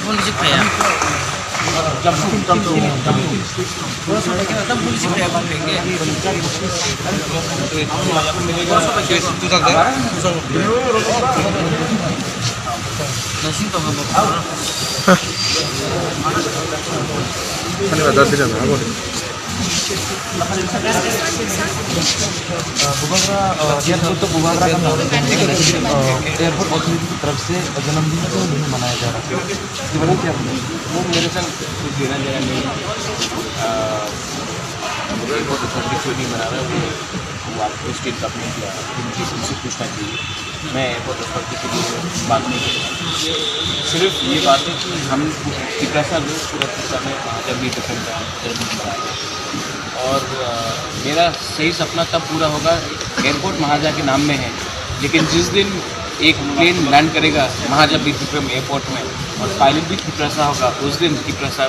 polisi kaya. Polisi kaya bang bengke. Nasi to habo. Pani bazar dile na ago. Bubagra airport तो बुबागरा का नाम airport authority की तरफ से जन्मदिन तो नहीं मनाया जा रहा है। वो क्या वो मेरे संग कुछ देना देना नहीं एयरपोर्ट अथॉरिटी क्यों नहीं मना रहा है वो आपको स्टेट गवर्नमेंट या उनकी उनसे पूछना चाहिए। मैं एयरपोर्ट अथॉरिटी के लिए बात नहीं करूँगा। सिर्फ ये बात है कि हम जिज्ञासा लोग पूरा पूरा में जब भी डिफेंड का जन्मदिन मनाएंगे और मेरा सही सपना तब पूरा होगा एयरपोर्ट महाराजा के नाम में है, लेकिन जिस दिन एक प्लेन लैंड करेगा महाराजा बीर विक्रम एयरपोर्ट में और पायलट भी तिपरासा होगा, उस दिन तिपरासा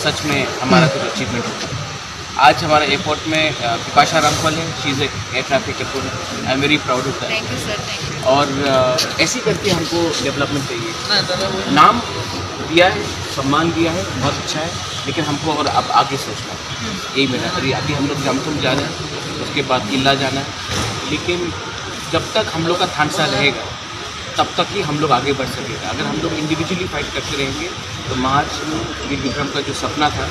सच में हमारा कुछ अचीवमेंट होगा। आज हमारा एयरपोर्ट में विपाशा रामफल है, she is air traffic controller. I am very proud of that. Thank you sir, thank you. और ऐसी करके हमको डेवलपमेंट चाहिए। नाम दिया है, सम्मान दिया है, बहुत अच्छा है, लेकिन हमको और अब आगे सोचना है। यही मेरा अभी हम लोग जमसम जाना है, उसके बाद किला जाना है, लेकिन जब तक हम लोग का थानसा रहेगा तब तक ही हम लोग आगे बढ़ सकेगा। अगर हम लोग इंडिविजुअली फाइट करते रहेंगे तो महाराज वीर विक्रम का जो सपना था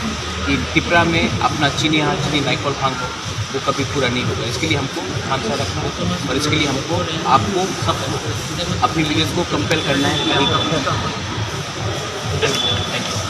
कि तिपरा में अपना चीनी हाथ चीनी नाइकोल फांग हो, वो कभी पूरा नहीं होगा। इसके लिए हमको थानसा रखना है और इसके लिए हमको आपको सब अपनी लीडर्स को कंपेल करना है। Thank you.